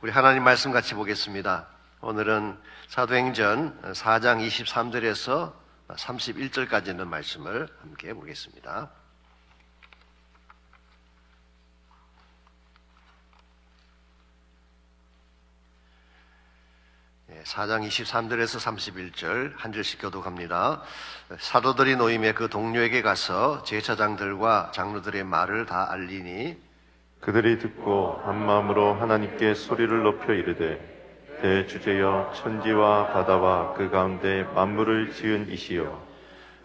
우리 하나님 말씀 같이 보겠습니다. 오늘은 사도행전 4장 23절에서 31절까지 있는 말씀을 함께 보겠습니다. 네, 4장 23절에서 31절 한 절씩 교독합니다. 사도들이 노임에 그 동료에게 가서 제사장들과 장로들의 말을 다 알리니 그들이 듣고 한마음으로 하나님께 소리를 높여 이르되 대주제여 천지와 바다와 그 가운데 만물을 지은 이시여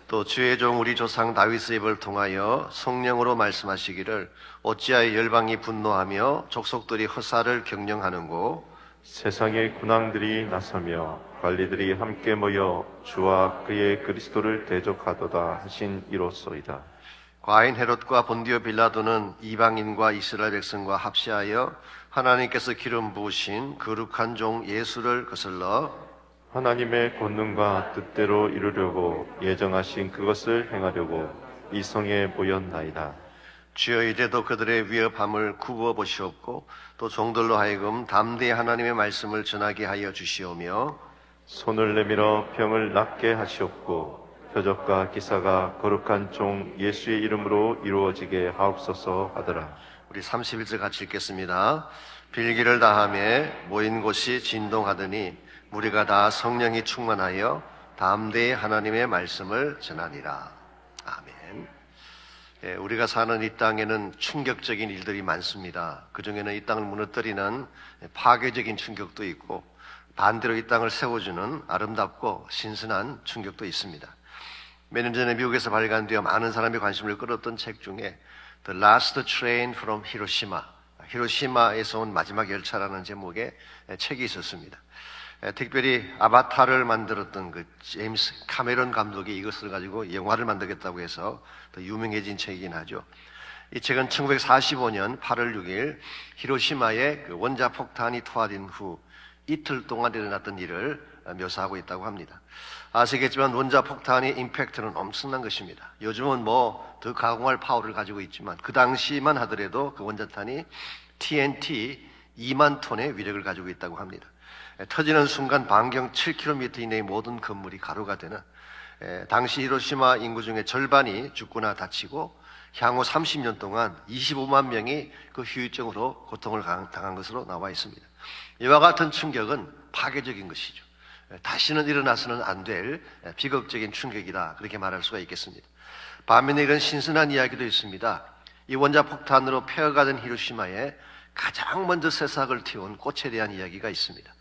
또 주의 종 우리 조상 다윗의 입을 통하여 성령으로 말씀하시기를 어찌하여 열방이 분노하며 족속들이 허사를 경영하는고 세상의 군왕들이 나서며 관리들이 함께 모여 주와 그의 그리스도를 대적하도다 하신 이로소이다. 과인 헤롯과 본디오 빌라도는 이방인과 이스라엘 백성과 합시하여 하나님께서 기름 부으신 거룩한 종 예수를 거슬러 하나님의 권능과 뜻대로 이루려고 예정하신 그것을 행하려고 이 성에 모였나이다. 주여 이제도 그들의 위협함을 굽어 보시옵고 또 종들로 하여금 담대히 하나님의 말씀을 전하게 하여 주시오며 손을 내밀어 병을 낫게 하시옵고 표적과 기사가 거룩한 종 예수의 이름으로 이루어지게 하옵소서 하더라. 우리 31절 같이 읽겠습니다. 빌기를 다하며 모인 곳이 진동하더니 무리가 다 성령이 충만하여 담대히 하나님의 말씀을 전하니라. 아멘. 예, 우리가 사는 이 땅에는 충격적인 일들이 많습니다. 그중에는 이 땅을 무너뜨리는 파괴적인 충격도 있고 반대로 이 땅을 세워주는 아름답고 신선한 충격도 있습니다. 몇 년 전에 미국에서 발간되어 많은 사람의 관심을 끌었던 책 중에 The Last Train from Hiroshima, 히로시마에서 온 마지막 열차라는 제목의 책이 있었습니다. 특별히 아바타를 만들었던 그 제임스 카메론 감독이 이것을 가지고 영화를 만들겠다고 해서 더 유명해진 책이긴 하죠. 이 책은 1945년 8월 6일 히로시마에 그 원자폭탄이 투하된 후 이틀 동안 일어났던 일을 묘사하고 있다고 합니다. 아시겠지만 원자폭탄의 임팩트는 엄청난 것입니다. 요즘은 뭐 더 가공할 파워를 가지고 있지만 그 당시만 하더라도 그 원자탄이 TNT 2만 톤의 위력을 가지고 있다고 합니다. 터지는 순간 반경 7km 이내의 모든 건물이 가루가 되는 당시 히로시마 인구 중에 절반이 죽거나 다치고 향후 30년 동안 25만 명이 그 후유증으로 고통을 당한 것으로 나와 있습니다. 이와 같은 충격은 파괴적인 것이죠. 다시는 일어나서는 안 될 비극적인 충격이다, 그렇게 말할 수가 있겠습니다. 반면에 이런 신선한 이야기도 있습니다. 이 원자폭탄으로 폐허가된 히로시마에 가장 먼저 새싹을 틔운 꽃에 대한 이야기가 있습니다.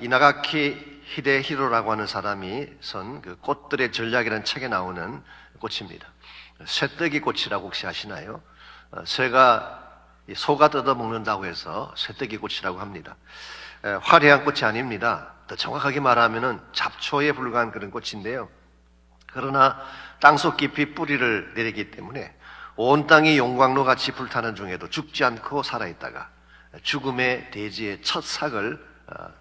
이나가키 히데히로라고 하는 사람이 쓴 그 꽃들의 전략이라는 책에 나오는 꽃입니다. 쇠떡이 꽃이라고 혹시 아시나요? 소가 뜯어먹는다고 해서 쇠떡이 꽃이라고 합니다. 화려한 꽃이 아닙니다. 더 정확하게 말하면은 잡초에 불과한 그런 꽃인데요. 그러나 땅속 깊이 뿌리를 내리기 때문에 온 땅이 용광로 같이 불타는 중에도 죽지 않고 살아있다가 죽음의 대지의 첫 삭을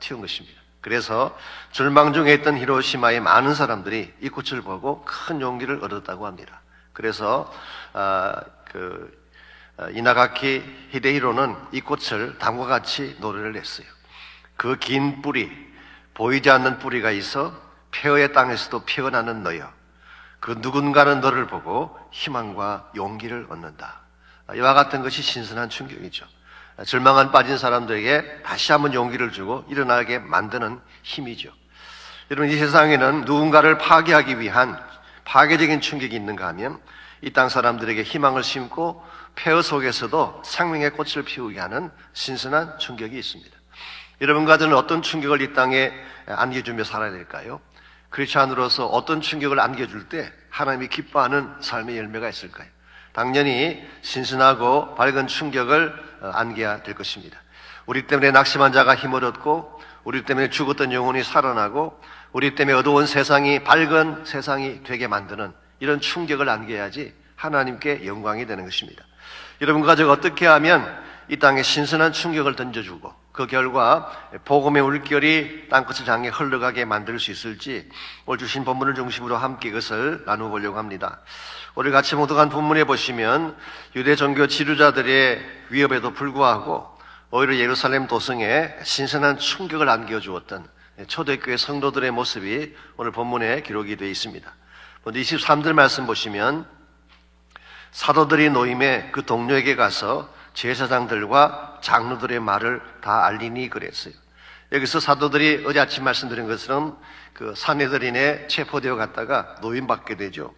틔운 것입니다. 그래서 절망 중에 있던 히로시마의 많은 사람들이 이 꽃을 보고 큰 용기를 얻었다고 합니다. 그래서 이나가키 히데히로는 이 꽃을 다음과 같이 노래를 냈어요. 그 긴 뿌리, 보이지 않는 뿌리가 있어 폐허의 땅에서도 피어나는 너여. 그 누군가는 너를 보고 희망과 용기를 얻는다. 이와 같은 것이 신선한 충격이죠. 절망한 빠진 사람들에게 다시 한번 용기를 주고 일어나게 만드는 힘이죠. 여러분, 이 세상에는 누군가를 파괴하기 위한 파괴적인 충격이 있는가 하면 이 땅 사람들에게 희망을 심고 폐허 속에서도 생명의 꽃을 피우게 하는 신선한 충격이 있습니다. 여러분과 저는 어떤 충격을 이 땅에 안겨주며 살아야 될까요? 크리스찬으로서 어떤 충격을 안겨줄 때 하나님이 기뻐하는 삶의 열매가 있을까요? 당연히 신선하고 밝은 충격을 안겨야 될 것입니다. 우리 때문에 낙심한 자가 힘을 얻고 우리 때문에 죽었던 영혼이 살아나고 우리 때문에 어두운 세상이 밝은 세상이 되게 만드는 이런 충격을 안겨야지 하나님께 영광이 되는 것입니다. 여러분과 제가 어떻게 하면 이 땅에 신선한 충격을 던져주고 그 결과 복음의 물결이 땅끝을 향해 흘러가게 만들 수 있을지 오늘 주신 본문을 중심으로 함께 그것을 나누어보려고 합니다. 오늘 같이 모독한 본문에 보시면 유대 종교 지도자들의 위협에도 불구하고 오히려 예루살렘 도성에 신선한 충격을 안겨주었던 초대교회 성도들의 모습이 오늘 본문에 기록이 되어 있습니다. 먼저 23절 말씀 보시면 사도들이 노임에 그 동료에게 가서 제사장들과 장로들의 말을 다 알리니 그랬어요. 여기서 사도들이 어제 아침 말씀드린 것처럼 그 산헤드린에 체포되어 갔다가 노임받게 되죠.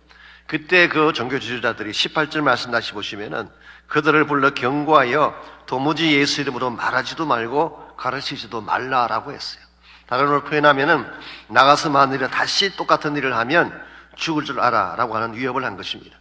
그때 그 종교 지도자들이 18절 말씀 다시 보시면은 그들을 불러 경고하여 도무지 예수 이름으로 말하지도 말고 가르치지도 말라라고 했어요. 다른 말로 표현하면은 나가서 만일에 다시 똑같은 일을 하면 죽을 줄 알아라고 하는 위협을 한 것입니다.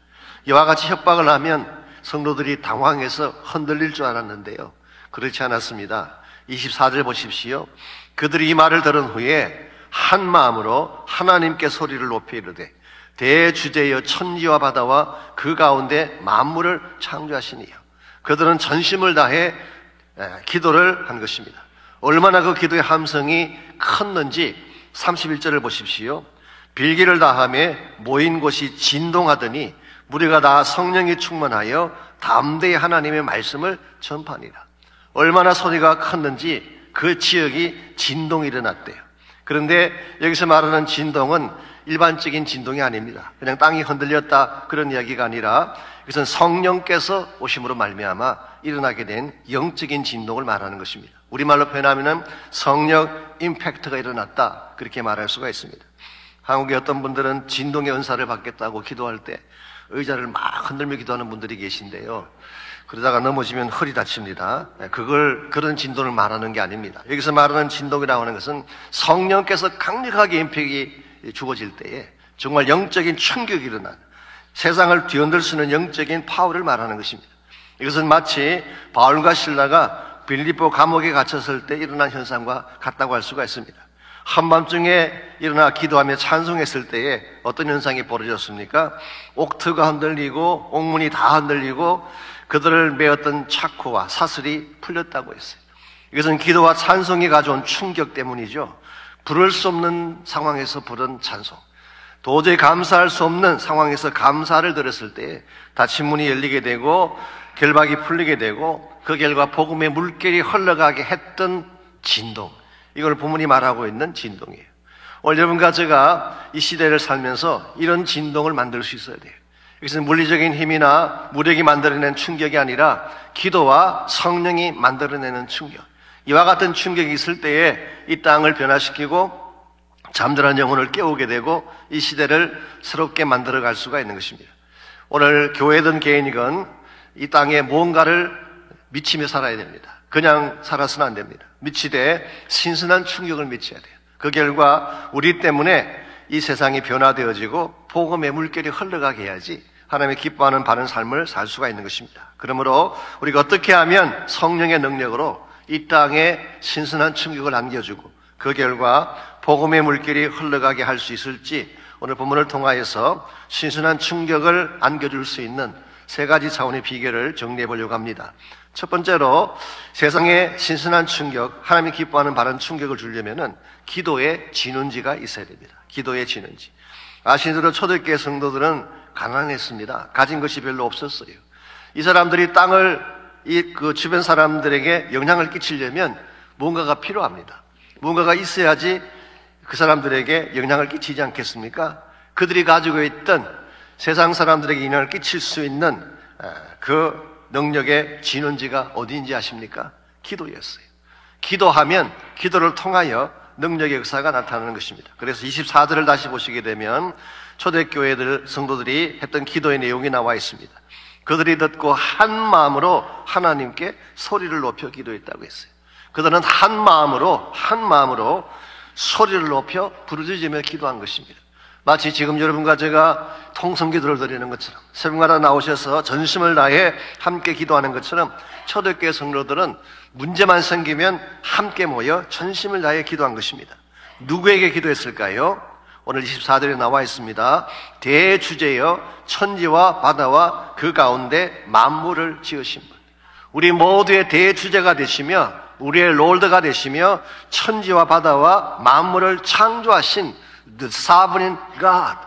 이와 같이 협박을 하면 성도들이 당황해서 흔들릴 줄 알았는데요. 그렇지 않았습니다. 24절 보십시오. 그들이 이 말을 들은 후에 한 마음으로 하나님께 소리를 높여 이르되 대주제여 천지와 바다와 그 가운데 만물을 창조하시니요. 그들은 전심을 다해 기도를 한 것입니다. 얼마나 그 기도의 함성이 컸는지 31절을 보십시오. 빌기를 다하며 모인 곳이 진동하더니 무리가 다 성령이 충만하여 담대히 하나님의 말씀을 전파하니라. 얼마나 소리가 컸는지 그 지역이 진동이 일어났대요. 그런데 여기서 말하는 진동은 일반적인 진동이 아닙니다. 그냥 땅이 흔들렸다 그런 이야기가 아니라 이것은 성령께서 오심으로 말미암아 일어나게 된 영적인 진동을 말하는 것입니다. 우리말로 표현하면 성령 임팩트가 일어났다 그렇게 말할 수가 있습니다. 한국의 어떤 분들은 진동의 은사를 받겠다고 기도할 때 의자를 막 흔들며 기도하는 분들이 계신데요. 그러다가 넘어지면 허리 다칩니다. 그런 진동을 말하는 게 아닙니다. 여기서 말하는 진동이라고 하는 것은 성령께서 강력하게 임팩이 주어질 때에 정말 영적인 충격이 일어나는 세상을 뒤흔들 수 있는 영적인 파워를 말하는 것입니다. 이것은 마치 바울과 실라가 빌립보 감옥에 갇혔을 때 일어난 현상과 같다고 할 수가 있습니다. 한밤중에 일어나 기도하며 찬송했을 때에 어떤 현상이 벌어졌습니까? 옥트가 흔들리고 옥문이 다 흔들리고 그들을 메었던 차코와 사슬이 풀렸다고 했어요. 이것은 기도와 찬송이 가져온 충격 때문이죠. 부를 수 없는 상황에서 부른 찬송, 도저히 감사할 수 없는 상황에서 감사를 드렸을 때 닫힌 문이 열리게 되고 결박이 풀리게 되고 그 결과 복음의 물결이 흘러가게 했던 진동, 이걸 본문이 말하고 있는 진동이에요. 오늘 여러분과 제가 이 시대를 살면서 이런 진동을 만들 수 있어야 돼요. 이것은 물리적인 힘이나 무력이 만들어내는 충격이 아니라 기도와 성령이 만들어내는 충격. 이와 같은 충격이 있을 때에 이 땅을 변화시키고 잠들한 영혼을 깨우게 되고 이 시대를 새롭게 만들어갈 수가 있는 것입니다. 오늘 교회든 개인이건 이 땅에 무언가를 미치며 살아야 됩니다. 그냥 살아서는 안 됩니다. 미치되 신선한 충격을 미쳐야 돼요. 그 결과 우리 때문에 이 세상이 변화되어지고 복음의 물결이 흘러가게 해야지 하나님의 기뻐하는 바른 삶을 살 수가 있는 것입니다. 그러므로 우리가 어떻게 하면 성령의 능력으로 이 땅에 신선한 충격을 안겨주고 그 결과 복음의 물결이 흘러가게 할 수 있을지 오늘 본문을 통하여서 신선한 충격을 안겨줄 수 있는 세 가지 차원의 비결을 정리해 보려고 합니다. 첫 번째로 세상에 신선한 충격, 하나님이 기뻐하는 바른 충격을 주려면은 기도의 진원지가 있어야 됩니다. 기도의 진원지. 아시는 대로 초대교회 성도들은 가난했습니다. 가진 것이 별로 없었어요. 이 사람들이 땅을 그 주변 사람들에게 영향을 끼치려면 뭔가가 필요합니다. 뭔가가 있어야지 그 사람들에게 영향을 끼치지 않겠습니까? 그들이 가지고 있던 세상 사람들에게 영향을 끼칠 수 있는 그 능력의 진원지가 어디인지 아십니까? 기도였어요. 기도하면 기도를 통하여 능력의 역사가 나타나는 것입니다. 그래서 24절을 다시 보시게 되면 초대교회들 성도들이 했던 기도의 내용이 나와 있습니다. 그들이 듣고 한 마음으로 하나님께 소리를 높여 기도했다고 했어요. 그들은 한 마음으로 소리를 높여 부르짖으며 기도한 것입니다. 마치 지금 여러분과 제가 통성기도를 드리는 것처럼 새벽마다 나오셔서 전심을 다해 함께 기도하는 것처럼 초대교회 성도들은 문제만 생기면 함께 모여 전심을 다해 기도한 것입니다. 누구에게 기도했을까요? 오늘 24절에 나와 있습니다. 대주제여 천지와 바다와 그 가운데 만물을 지으신 분. 우리 모두의 대주제가 되시며 우리의 롤드가 되시며 천지와 바다와 만물을 창조하신 The Sovereign God,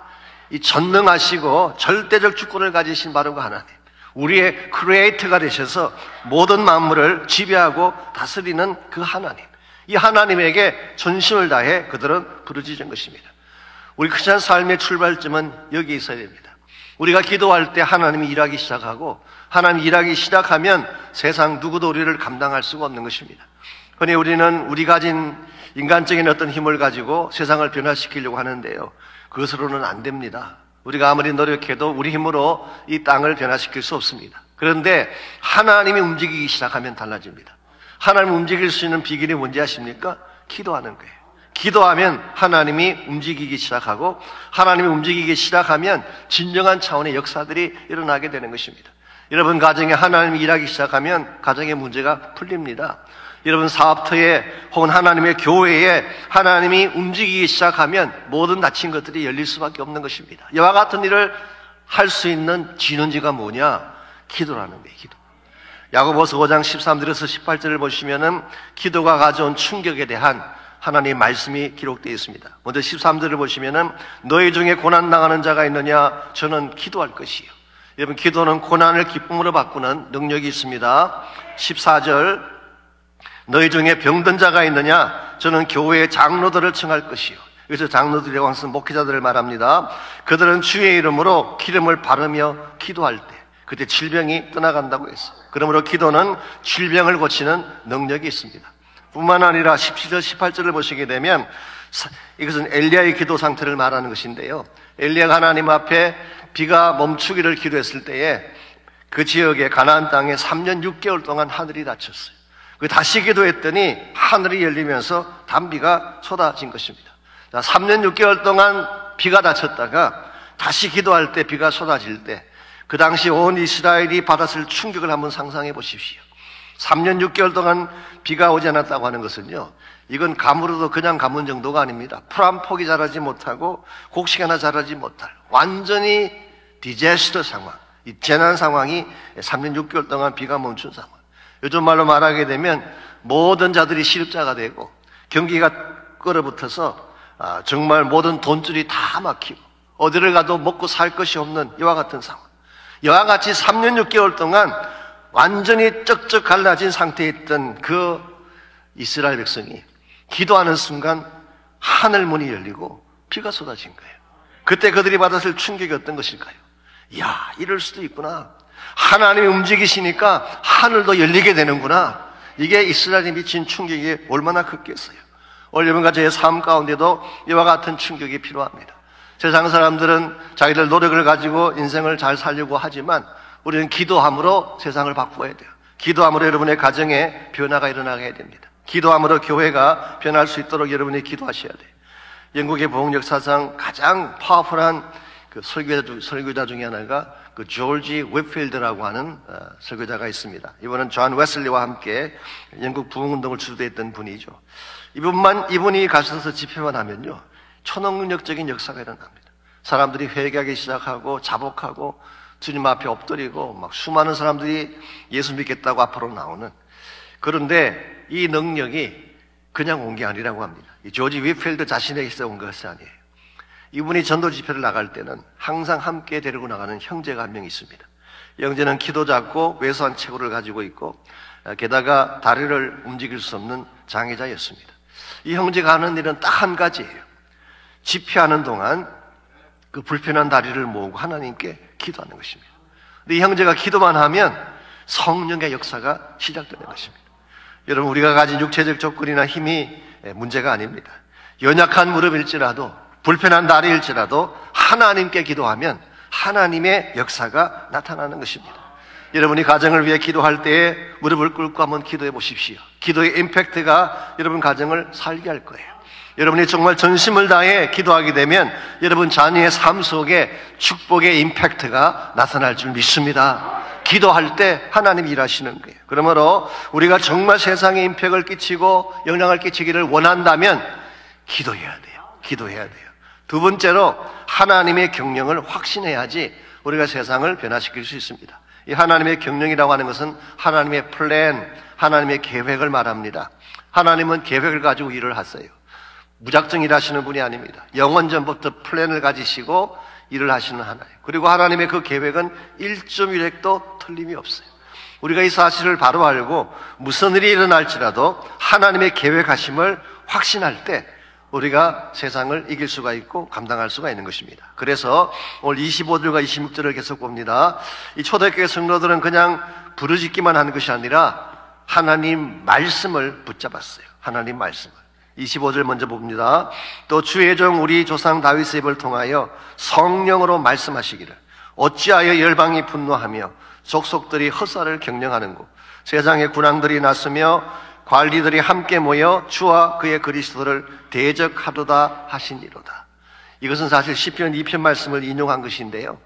이 전능하시고 절대적 주권을 가지신 바로 그 하나님, 우리의 크리에이터가 되셔서 모든 만물을 지배하고 다스리는 그 하나님, 이 하나님에게 전심을 다해 그들은 부르짖은 것입니다. 우리 크리스찬 삶의 출발점은 여기 있어야 됩니다. 우리가 기도할 때 하나님이 일하기 시작하고 하나님이 일하기 시작하면 세상 누구도 우리를 감당할 수가 없는 것입니다. 흔히 우리는 우리 가진 인간적인 어떤 힘을 가지고 세상을 변화시키려고 하는데요, 그것으로는 안 됩니다. 우리가 아무리 노력해도 우리 힘으로 이 땅을 변화시킬 수 없습니다. 그런데 하나님이 움직이기 시작하면 달라집니다. 하나님이 움직일 수 있는 비결이 뭔지 아십니까? 기도하는 거예요. 기도하면 하나님이 움직이기 시작하고 하나님이 움직이기 시작하면 진정한 차원의 역사들이 일어나게 되는 것입니다. 여러분 가정에 하나님이 일하기 시작하면 가정의 문제가 풀립니다. 여러분 사업터에 혹은 하나님의 교회에 하나님이 움직이기 시작하면 모든 닫힌 것들이 열릴 수밖에 없는 것입니다. 이와 같은 일을 할 수 있는 진원지가 뭐냐? 기도라는 거예요. 기도. 야고보서 5장 13절에서 18절을 보시면은 기도가 가져온 충격에 대한 하나님의 말씀이 기록되어 있습니다. 먼저 13절을 보시면은 너희 중에 고난 당하는 자가 있느냐? 저는 기도할 것이요. 여러분 기도는 고난을 기쁨으로 바꾸는 능력이 있습니다. 14절 너희 중에 병든 자가 있느냐? 저는 교회의 장로들을 청할 것이요. 여기서 장로들이라고 하는 것은 목회자들을 말합니다. 그들은 주의 이름으로 기름을 바르며 기도할 때 그때 질병이 떠나간다고 했어요. 그러므로 기도는 질병을 고치는 능력이 있습니다. 뿐만 아니라 17절 18절을 보시게 되면 이것은 엘리야의 기도 상태를 말하는 것인데요, 엘리야가 하나님 앞에 비가 멈추기를 기도했을 때에 그 지역의 가나안 땅에 3년 6개월 동안 하늘이 닫혔어요. 다시 기도했더니 하늘이 열리면서 단비가 쏟아진 것입니다. 3년 6개월 동안 비가 닫혔다가 다시 기도할 때 비가 쏟아질 때 그 당시 온 이스라엘이 받았을 충격을 한번 상상해 보십시오. 3년 6개월 동안 비가 오지 않았다고 하는 것은요, 이건 가물어도 그냥 가문 정도가 아닙니다. 풀 한 폭이 자라지 못하고 곡식 하나 자라지 못할 완전히 디제스터 상황, 이 재난 상황이 3년 6개월 동안 비가 멈춘 상황. 요즘 말로 말하게 되면 모든 자들이 실업자가 되고 경기가 끌어붙어서 정말 모든 돈줄이 다 막히고 어디를 가도 먹고 살 것이 없는 이와 같은 상황. 이와 같이 3년 6개월 동안 완전히 쩍쩍 갈라진 상태에 있던 그 이스라엘 백성이 기도하는 순간 하늘문이 열리고 비가 쏟아진 거예요. 그때 그들이 받았을 충격이 어떤 것일까요? 이야, 이럴 수도 있구나. 하나님이 움직이시니까 하늘도 열리게 되는구나. 이게 이스라엘이 미친 충격이 얼마나 컸겠어요. 오늘 여러분과 저의 삶 가운데도 이와 같은 충격이 필요합니다. 세상 사람들은 자기들 노력을 가지고 인생을 잘 살려고 하지만 우리는 기도함으로 세상을 바꾸어야 돼요. 기도함으로 여러분의 가정에 변화가 일어나게 해야 됩니다. 기도함으로 교회가 변할 수 있도록 여러분이 기도하셔야 돼요. 영국의 복음 역사상 가장 파워풀한 그 설교자 중에 하나가 그 조지 웹필드라고 하는 설교자가 있습니다. 이분은 존 웨슬리와 함께 영국 부흥운동을 주도했던 분이죠. 이분이 가셔서 집회만 하면요, 초능력적인 역사가 일어납니다. 사람들이 회개하기 시작하고 자복하고 주님 앞에 엎드리고 막 수많은 사람들이 예수 믿겠다고 앞으로 나오는. 그런데 이 능력이 그냥 온 게 아니라고 합니다. 이 조지 웹필드 자신에게서 온 것이 아니에요. 이분이 전도 집회를 나갈 때는 항상 함께 데리고 나가는 형제가 한 명 있습니다. 형제는 키도 작고 왜소한 체구를 가지고 있고 게다가 다리를 움직일 수 없는 장애자였습니다. 이 형제가 하는 일은 딱 한 가지예요. 집회하는 동안 그 불편한 다리를 모으고 하나님께 기도하는 것입니다. 근데 이 형제가 기도만 하면 성령의 역사가 시작되는 것입니다. 여러분, 우리가 가진 육체적 조건이나 힘이 문제가 아닙니다. 연약한 무릎일지라도 불편한 다리일지라도 하나님께 기도하면 하나님의 역사가 나타나는 것입니다. 여러분이 가정을 위해 기도할 때에 무릎을 꿇고 한번 기도해 보십시오. 기도의 임팩트가 여러분 가정을 살게 할 거예요. 여러분이 정말 전심을 다해 기도하게 되면 여러분 자녀의 삶 속에 축복의 임팩트가 나타날 줄 믿습니다. 기도할 때 하나님이 일하시는 거예요. 그러므로 우리가 정말 세상에 임팩을 끼치고 영향을 끼치기를 원한다면 기도해야 돼요. 기도해야 돼요. 두 번째로 하나님의 경영을 확신해야지 우리가 세상을 변화시킬 수 있습니다. 이 하나님의 경영이라고 하는 것은 하나님의 플랜, 하나님의 계획을 말합니다. 하나님은 계획을 가지고 일을 하세요. 무작정 일하시는 분이 아닙니다. 영원 전부터 플랜을 가지시고 일을 하시는 하나님. 그리고 하나님의 그 계획은 1.1획도 틀림이 없어요. 우리가 이 사실을 바로 알고 무슨 일이 일어날지라도 하나님의 계획하심을 확신할 때 우리가 세상을 이길 수가 있고 감당할 수가 있는 것입니다. 그래서 오늘 25절과 26절을 계속 봅니다. 이 초대교회 성도들은 그냥 부르짖기만 하는 것이 아니라 하나님 말씀을 붙잡았어요. 하나님 말씀을. 25절 먼저 봅니다. 또 주의 종 우리 조상 다윗의 입을 통하여 성령으로 말씀하시기를 어찌하여 열방이 분노하며 족속들이 헛살을 경영하는고 세상의 군왕들이 났으며 관리들이 함께 모여 주와 그의 그리스도를 대적하도다 하시니로다. 이것은 사실 시편 2편 말씀을 인용한 것인데요,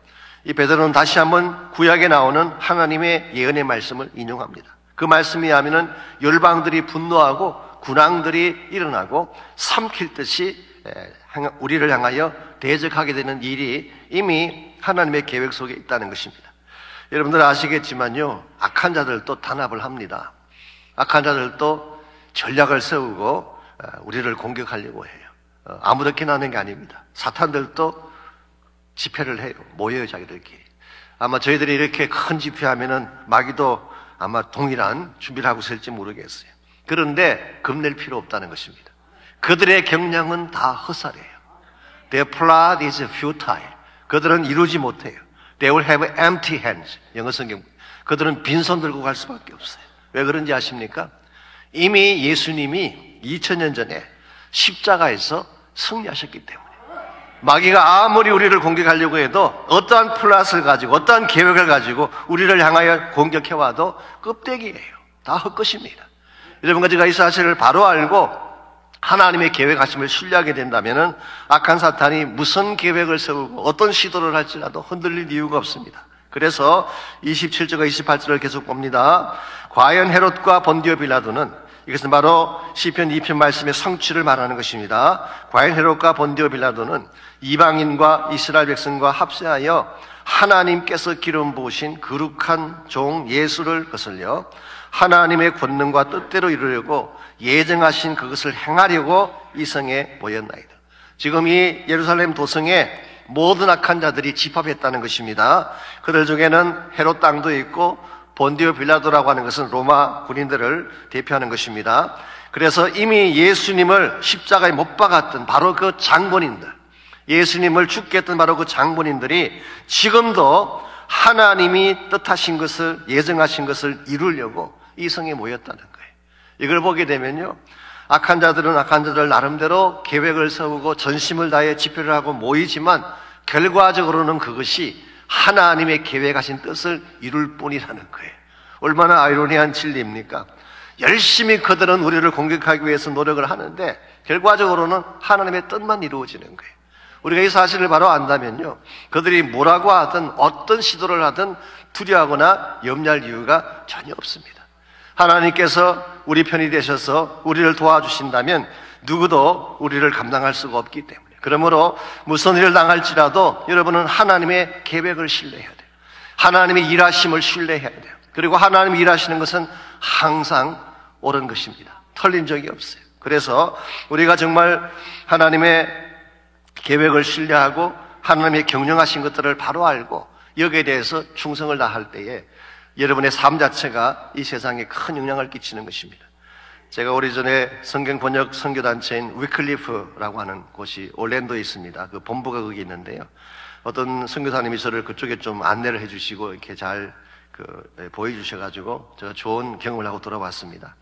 이 베드로는 다시 한번 구약에 나오는 하나님의 예언의 말씀을 인용합니다. 그 말씀이 하면은 열방들이 분노하고 군왕들이 일어나고 삼킬 듯이 우리를 향하여 대적하게 되는 일이 이미 하나님의 계획 속에 있다는 것입니다. 여러분들 아시겠지만요, 악한 자들도 단합을 합니다. 악한 자들도 전략을 세우고 우리를 공격하려고 해요. 아무렇게나 하는 게 아닙니다. 사탄들도 집회를 해요. 모여요, 자기들끼리. 아마 저희들이 이렇게 큰 집회하면은 마귀도 아마 동일한 준비를 하고 있을지 모르겠어요. 그런데 겁낼 필요 없다는 것입니다. 그들의 경량은 다 헛살이에요. Their plot is futile. 그들은 이루지 못해요. They will have empty hands. 영어 성경. 그들은 빈손 들고 갈 수밖에 없어요. 왜 그런지 아십니까? 이미 예수님이 2000년 전에 십자가에서 승리하셨기 때문에. 마귀가 아무리 우리를 공격하려고 해도 어떠한 플랫을 가지고 어떠한 계획을 가지고 우리를 향하여 공격해와도 껍데기예요. 다 헛것입니다. 여러분과 제가 이 사실을 바로 알고 하나님의 계획하심을 신뢰하게 된다면 악한 사탄이 무슨 계획을 세우고 어떤 시도를 할지라도 흔들릴 이유가 없습니다. 그래서 27절과 28절을 계속 봅니다. 과연 헤롯과 본디오 빌라도는, 이것은 바로 시편 2편 말씀의 성취를 말하는 것입니다. 과연 헤롯과 본디오 빌라도는 이방인과 이스라엘 백성과 합세하여 하나님께서 기름 부으신 거룩한 종 예수를 거슬려 하나님의 권능과 뜻대로 이루려고 예정하신 그것을 행하려고 이 성에 모였나이다. 지금 이 예루살렘 도성에 모든 악한 자들이 집합했다는 것입니다. 그들 중에는 헤롯 땅도 있고 본디오 빌라도라고 하는 것은 로마 군인들을 대표하는 것입니다. 그래서 이미 예수님을 십자가에 못 박았던 바로 그 장본인들, 예수님을 죽게 했던 바로 그 장본인들이 지금도 하나님이 뜻하신 것을, 예정하신 것을 이루려고 이 성에 모였다는 거예요. 이걸 보게 되면요, 악한 자들은 악한 자들 나름대로 계획을 세우고 전심을 다해 집회를 하고 모이지만 결과적으로는 그것이 하나님의 계획하신 뜻을 이룰 뿐이라는 거예요. 얼마나 아이러니한 진리입니까? 열심히 그들은 우리를 공격하기 위해서 노력을 하는데 결과적으로는 하나님의 뜻만 이루어지는 거예요. 우리가 이 사실을 바로 안다면요, 그들이 뭐라고 하든 어떤 시도를 하든 두려워하거나 염려할 이유가 전혀 없습니다. 하나님께서 우리 편이 되셔서 우리를 도와주신다면 누구도 우리를 감당할 수가 없기 때문에, 그러므로 무슨 일을 당할지라도 여러분은 하나님의 계획을 신뢰해야 돼요. 하나님의 일하심을 신뢰해야 돼요. 그리고 하나님이 일하시는 것은 항상 옳은 것입니다. 틀린 적이 없어요. 그래서 우리가 정말 하나님의 계획을 신뢰하고 하나님의 경영하신 것들을 바로 알고 여기에 대해서 충성을 다할 때에 여러분의 삶 자체가 이 세상에 큰 영향을 끼치는 것입니다. 제가 오래전에 성경 번역 선교단체인 위클리프라고 하는 곳이 올랜도에 있습니다. 그 본부가 거기 있는데요, 어떤 선교사님이 저를 그쪽에 좀 안내를 해주시고 이렇게 잘 보여주셔가지고 제가 좋은 경험을 하고 돌아왔습니다.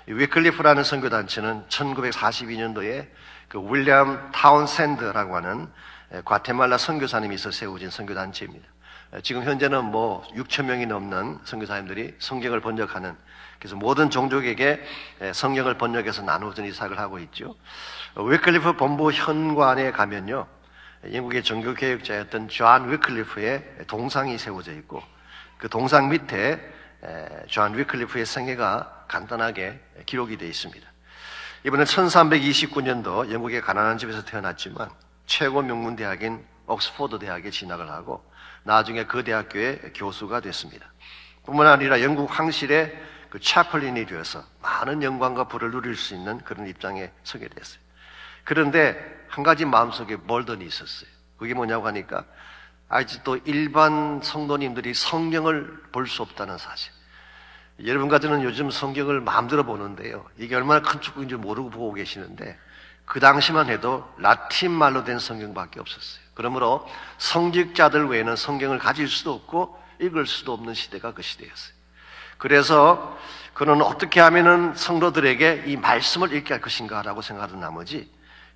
이 위클리프라는 선교단체는 1942년도에 그 윌리엄 타운샌드라고 하는 과테말라 선교사님이 있어 세워진 선교단체입니다. 지금 현재는 6천 명이 넘는 선교사님들이 성경을 번역하는, 그래서 모든 종족에게 성경을 번역해서 나누어진 이삭을 하고 있죠. 위클리프 본부 현관에 가면요, 영국의 종교개혁자였던 존 위클리프의 동상이 세워져 있고 그 동상 밑에 존 위클리프의 생애가 간단하게 기록이 되어 있습니다. 이분은 1329년도 영국의 가난한 집에서 태어났지만 최고 명문 대학인 옥스포드 대학에 진학을 하고 나중에 그 대학교의 교수가 됐습니다. 뿐만 아니라 영국 황실의 그 차플린이 되어서 많은 영광과 부를 누릴 수 있는 그런 입장에 서게 됐어요. 그런데 한 가지 마음속에 몰던이 있었어요. 그게 뭐냐고 하니까 아직도 일반 성도님들이 성경을 볼 수 없다는 사실. 여러분과 저는 요즘 성경을 마음대로 보는데요. 이게 얼마나 큰 축복인지 모르고 보고 계시는데 그 당시만 해도 라틴 말로 된 성경밖에 없었어요. 그러므로 성직자들 외에는 성경을 가질 수도 없고 읽을 수도 없는 시대가 그 시대였어요. 그래서 그는 어떻게 하면은 성도들에게 이 말씀을 읽게 할 것인가라고 생각하는 나머지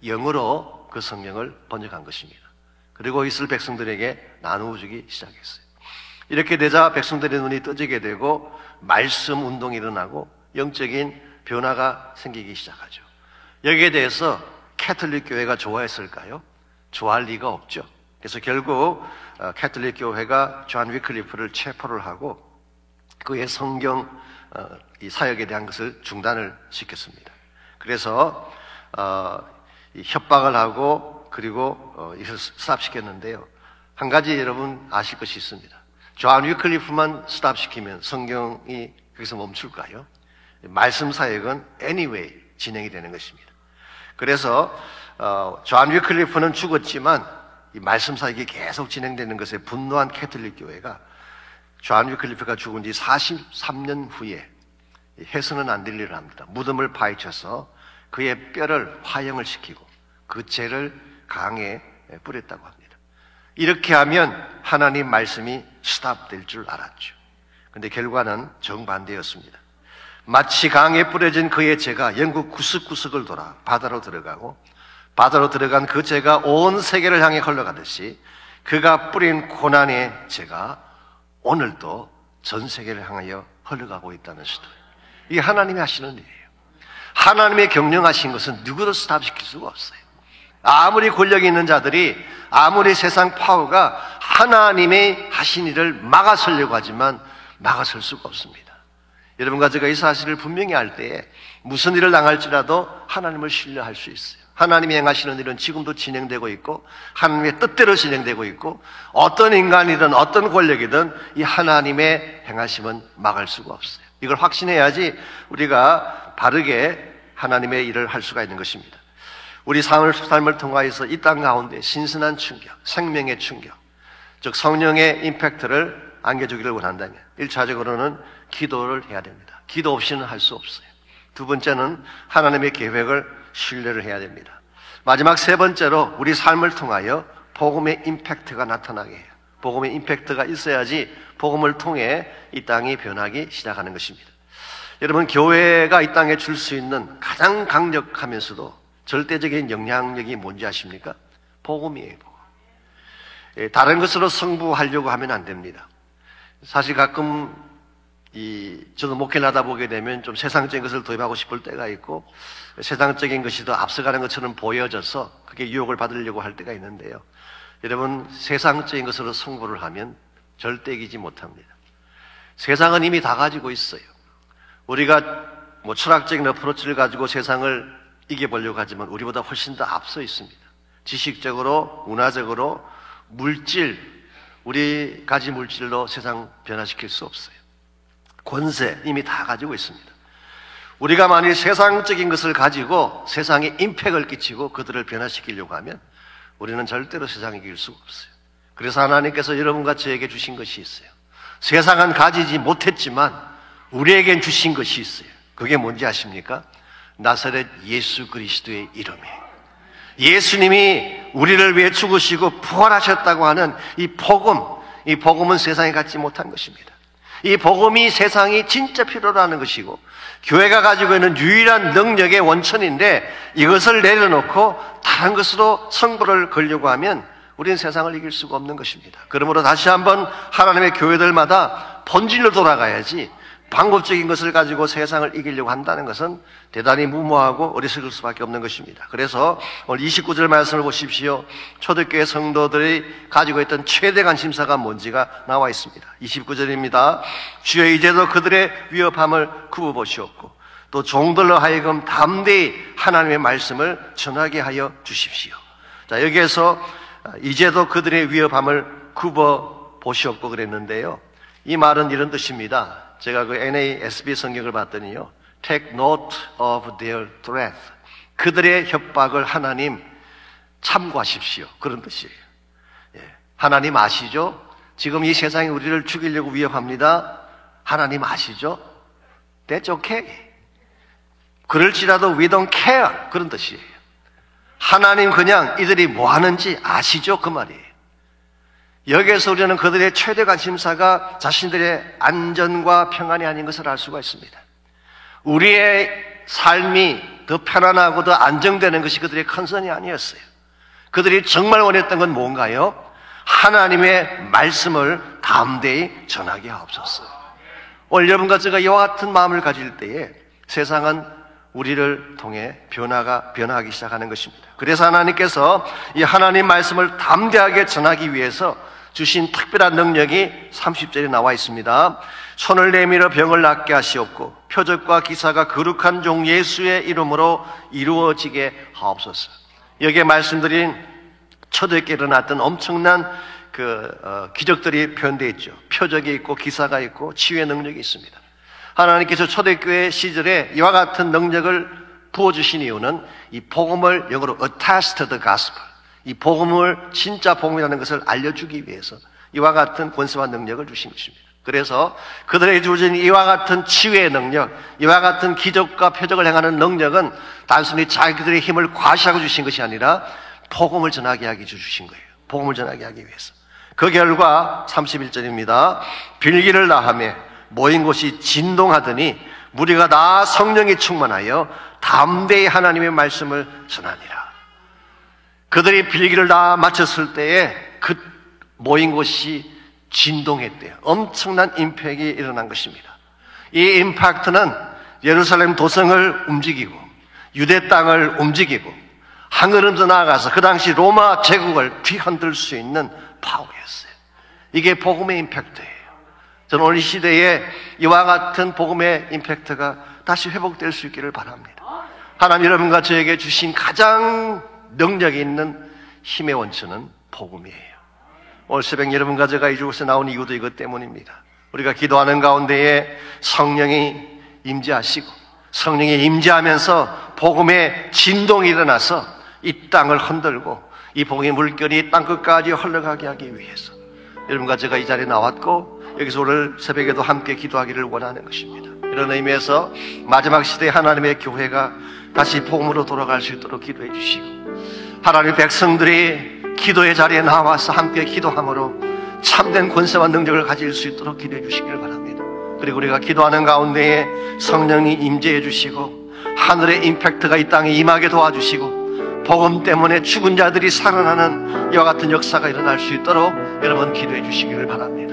영어로 그 성경을 번역한 것입니다. 그리고 이스라엘 백성들에게 나누어 주기 시작했어요. 이렇게 되자 백성들의 눈이 떠지게 되고 말씀 운동이 일어나고 영적인 변화가 생기기 시작하죠. 여기에 대해서 캐톨릭 교회가 좋아했을까요? 좋아할 리가 없죠. 그래서 결국 캐톨릭 교회가 존 위클리프를 체포를 하고 그의 성경 이 사역에 대한 것을 중단을 시켰습니다. 그래서 협박을 하고 그리고 이것을 스탑시켰는데요. 한 가지 여러분 아실 것이 있습니다. 존 위클리프만 스탑시키면 성경이 거기서 멈출까요? 말씀 사역은 anyway 진행이 되는 것입니다. 그래서 존 위클리프는 죽었지만 이 말씀 사역이 계속 진행되는 것에 분노한 캐톨릭 교회가 존 위클리프가 죽은 지 43년 후에 해서는 안 될 일을 합니다. 무덤을 파헤쳐서 그의 뼈를 화형을 시키고 그 죄를 강에 뿌렸다고 합니다. 이렇게 하면 하나님 말씀이 스탑될 줄 알았죠. 그런데 결과는 정반대였습니다. 마치 강에 뿌려진 그의 죄가 영국 구석구석을 돌아 바다로 들어가고 바다로 들어간 그 죄가 온 세계를 향해 흘러가듯이 그가 뿌린 고난의 죄가 오늘도 전 세계를 향하여 흘러가고 있다는 스토리. 이게 하나님이 하시는 일이에요. 하나님의 경영하신 것은 누구도 스탑시킬 수가 없어요. 아무리 권력이 있는 자들이 아무리 세상 파워가 하나님의 하신 일을 막아서려고 하지만 막아설 수가 없습니다. 여러분과 제가 이 사실을 분명히 알 때에 무슨 일을 당할지라도 하나님을 신뢰할 수 있어요. 하나님이 행하시는 일은 지금도 진행되고 있고 하나님의 뜻대로 진행되고 있고 어떤 인간이든 어떤 권력이든 이 하나님의 행하심은 막을 수가 없어요. 이걸 확신해야지 우리가 바르게 하나님의 일을 할 수가 있는 것입니다. 우리 삶을 통하여서 이 땅 가운데 신선한 충격, 생명의 충격, 즉 성령의 임팩트를 안겨주기를 원한다면 1차적으로는 기도를 해야 됩니다. 기도 없이는 할 수 없어요. 두 번째는 하나님의 계획을 신뢰를 해야 됩니다. 마지막 세 번째로 우리 삶을 통하여 복음의 임팩트가 나타나게 해요. 복음의 임팩트가 있어야지 복음을 통해 이 땅이 변하기 시작하는 것입니다. 여러분, 교회가 이 땅에 줄 수 있는 가장 강력하면서도 절대적인 영향력이 뭔지 아십니까? 복음이에요. 복음. 다른 것으로 승부하려고 하면 안 됩니다. 사실 가끔 저도 목회를 하다 보게 되면 좀 세상적인 것을 도입하고 싶을 때가 있고 세상적인 것이 더 앞서가는 것처럼 보여져서 그게 유혹을 받으려고 할 때가 있는데요. 여러분, 세상적인 것으로 승부를 하면 절대 이기지 못합니다. 세상은 이미 다 가지고 있어요. 우리가 철학적인 어프로치를 가지고 세상을 이겨보려고 하지만 우리보다 훨씬 더 앞서 있습니다. 지식적으로, 문화적으로, 물질, 우리 가지 물질로 세상 변화시킬 수 없어요. 권세 이미 다 가지고 있습니다. 우리가 만일 세상적인 것을 가지고 세상에 임팩을 끼치고 그들을 변화시키려고 하면 우리는 절대로 세상에 이길 수가 없어요. 그래서 하나님께서 여러분과 저에게 주신 것이 있어요. 세상은 가지지 못했지만 우리에겐 주신 것이 있어요. 그게 뭔지 아십니까? 나사렛 예수 그리스도의 이름이에요. 예수님이 우리를 위해 죽으시고 부활하셨다고 하는 이 복음은 세상에 갖지 못한 것입니다. 이 복음이 세상이 진짜 필요로 하는 것이고 교회가 가지고 있는 유일한 능력의 원천인데 이것을 내려놓고 다른 것으로 승부를 걸려고 하면 우리는 세상을 이길 수가 없는 것입니다. 그러므로 다시 한번 하나님의 교회들마다 본질로 돌아가야지 방법적인 것을 가지고 세상을 이기려고 한다는 것은 대단히 무모하고 어리석을 수밖에 없는 것입니다. 그래서 오늘 29절 말씀을 보십시오. 초대교회 성도들이 가지고 있던 최대 관심사가 뭔지가 나와 있습니다. 29절입니다. 주여 이제도 그들의 위협함을 굽어보시옵고 또 종들로 하여금 담대히 하나님의 말씀을 전하게 하여 주십시오. 자, 여기에서 이제도 그들의 위협함을 굽어보시옵고 그랬는데요. 이 말은 이런 뜻입니다. 제가 그 NASB 성경을 봤더니요. Take note of their threat. 그들의 협박을 하나님 참고하십시오. 그런 뜻이에요. 하나님 아시죠? 지금 이 세상이 우리를 죽이려고 위협합니다. 하나님 아시죠? That's okay. 그럴지라도 we don't care. 그런 뜻이에요. 하나님 그냥 이들이 뭐 하는지 아시죠? 그 말이에요. 여기에서 우리는 그들의 최대 관심사가 자신들의 안전과 평안이 아닌 것을 알 수가 있습니다. 우리의 삶이 더 편안하고 더 안정되는 것이 그들의 컨선이 아니었어요. 그들이 정말 원했던 건 뭔가요? 하나님의 말씀을 담대히 전하게 하옵소서. 오늘 여러분과 제가 이와 같은 마음을 가질 때에 세상은 우리를 통해 변화하기 시작하는 것입니다. 그래서 하나님께서 이 하나님 말씀을 담대하게 전하기 위해서 주신 특별한 능력이 30절에 나와 있습니다. 손을 내밀어 병을 낫게 하시옵고 표적과 기사가 거룩한 종 예수의 이름으로 이루어지게 하옵소서. 여기에 말씀드린 초대교회에 일어났던 엄청난 기적들이 표현되어 있죠. 표적이 있고 기사가 있고 치유의 능력이 있습니다. 하나님께서 초대교회 시절에 이와 같은 능력을 부어주신 이유는 이 복음을 영어로 attest to the gospel, 이 복음을 진짜 복음이라는 것을 알려주기 위해서 이와 같은 권세와 능력을 주신 것입니다. 그래서 그들에게 주어진 이와 같은 치유의 능력, 이와 같은 기적과 표적을 행하는 능력은 단순히 자기들의 힘을 과시하고 주신 것이 아니라 복음을 전하게 하기 위해 주신 거예요. 복음을 전하게 하기 위해서. 그 결과 31절입니다. 빌기를 다하며 모인 곳이 진동하더니 무리가 다 성령이 충만하여 담대히 하나님의 말씀을 전하니라. 그들이 빌기를 다 마쳤을 때에 그 모인 곳이 진동했대요. 엄청난 임팩이 일어난 것입니다. 이 임팩트는 예루살렘 도성을 움직이고 유대 땅을 움직이고 한 걸음 더 나아가서 그 당시 로마 제국을 뒤흔들 수 있는 파워였어요. 이게 복음의 임팩트예요. 저는 오늘 이 시대에 이와 같은 복음의 임팩트가 다시 회복될 수 있기를 바랍니다. 하나님 여러분과 저에게 주신 가장 능력이 있는 힘의 원천은 복음이에요. 오늘 새벽 여러분과 제가 이곳에 나온 이유도 이것 때문입니다. 우리가 기도하는 가운데에 성령이 임재하시고 성령이 임재하면서 복음의 진동이 일어나서 이 땅을 흔들고 이 복음의 물결이 땅끝까지 흘러가게 하기 위해서 여러분과 제가 이 자리에 나왔고 여기서 오늘 새벽에도 함께 기도하기를 원하는 것입니다. 이런 의미에서 마지막 시대에 하나님의 교회가 다시 복음으로 돌아갈 수 있도록 기도해 주시고 하나님의 백성들이 기도의 자리에 나와서 함께 기도함으로 참된 권세와 능력을 가질 수 있도록 기도해 주시기를 바랍니다. 그리고 우리가 기도하는 가운데에 성령이 임재해 주시고 하늘의 임팩트가 이 땅에 임하게 도와주시고 복음 때문에 죽은 자들이 살아나는 이와 같은 역사가 일어날 수 있도록 여러분 기도해 주시기를 바랍니다.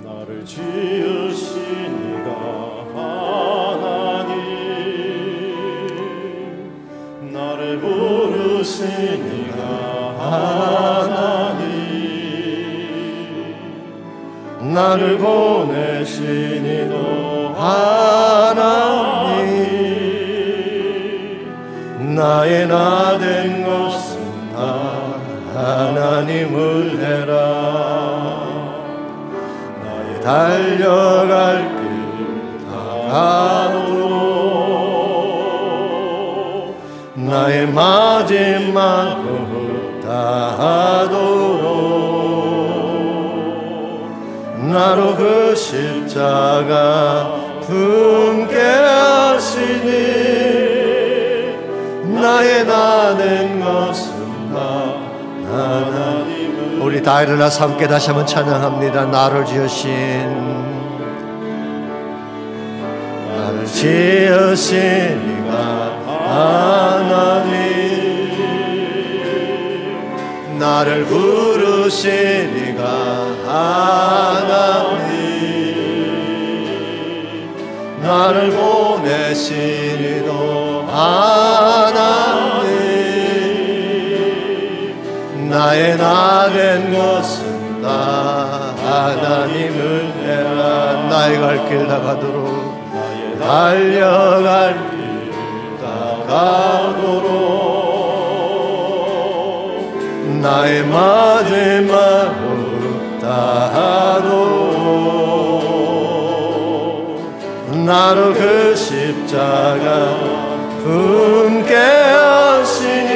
나를 지으신 이가 하나님, 나를 부르신 이가 하나님, 나를 보내신 이도 하나님, 나의 나 된 것은 다 하나님을 해라. 달려갈 길 다하도록 나의 마지막 호흡 다하도록 나로 그 십자가 품게 하시니 나의 나 된 것은 다 하나님을. 우리 다 일어나서 함께 다시 한번 찬양합니다. 나를 지으신 이가 하나님, 나를 부르신 이가 하나님, 나를 보내신 이도 하나님, 나의 나 된 것은 다 하나님을 해라. 나의 갈 길 다가도록 나의 달려갈 길 다가도록 나의 마지막 호흡 다하도록 나로 그 십자가 품게 하시니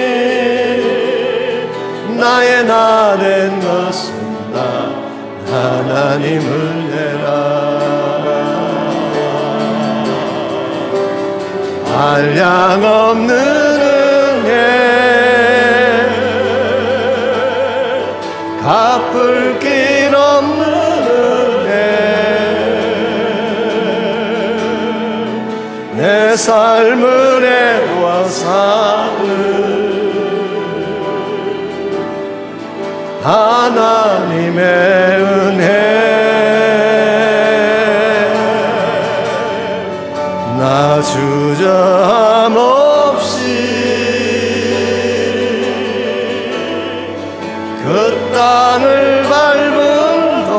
나의 나 된 것은 다 하나님을 내라. 한량 없는 은혜 갚을 길 없는 은혜 내 삶을 애워사는 하나님의 은혜 나 주저함 없이 그 땅을 밟은 곳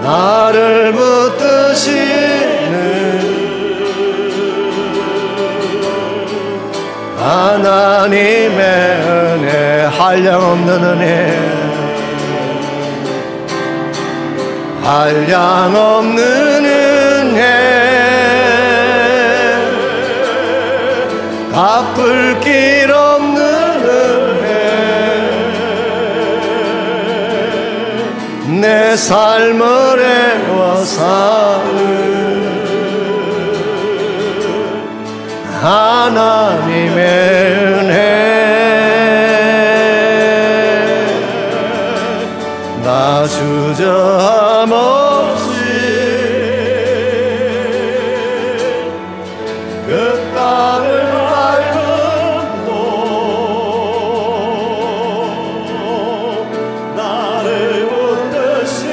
나를 붙드시는 하나님의 은혜 한량없는 은혜 한량없는 은혜 갚을 길 없는 은혜 내 삶을 애워사는 하나님의 은혜 나 주저함 없이 그 땅을 밟은 곳 나를 붙드시는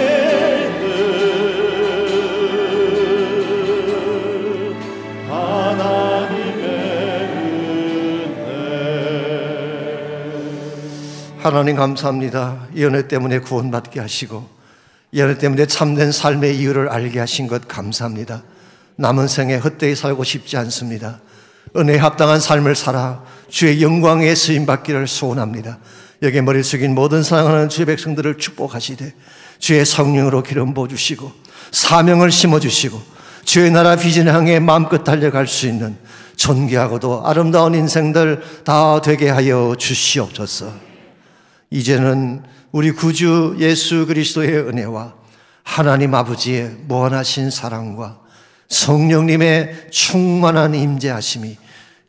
하나님의 하나님 감사합니다. 이 은혜 때문에 구원받게 하시고 이 은혜 때문에 참된 삶의 이유를 알게 하신 것 감사합니다. 남은 생에 헛되이 살고 싶지 않습니다. 은혜에 합당한 삶을 살아 주의 영광에 쓰임받기를 소원합니다. 여기에 머리 숙인 모든 사랑하는 주의 백성들을 축복하시되 주의 성령으로 기름 부어주시고 사명을 심어주시고 주의 나라 비전을 향해 마음껏 달려갈 수 있는 존귀하고도 아름다운 인생들 다 되게 하여 주시옵소서. 이제는 우리 구주 예수 그리스도의 은혜와 하나님 아버지의 무한하신 사랑과 성령님의 충만한 임재하심이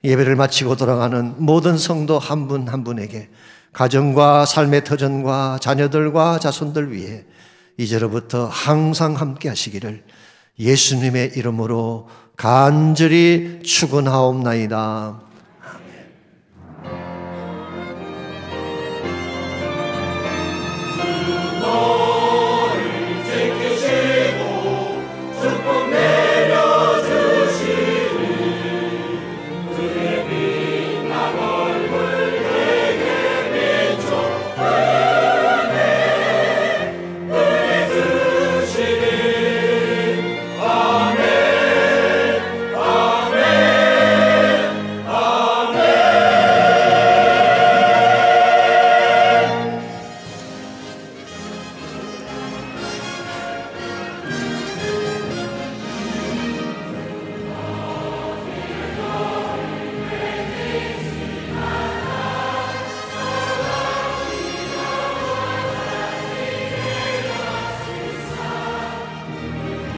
예배를 마치고 돌아가는 모든 성도 한 분 한 분에게 가정과 삶의 터전과 자녀들과 자손들 위해 이제로부터 항상 함께 하시기를 예수님의 이름으로 간절히 축원하옵나이다.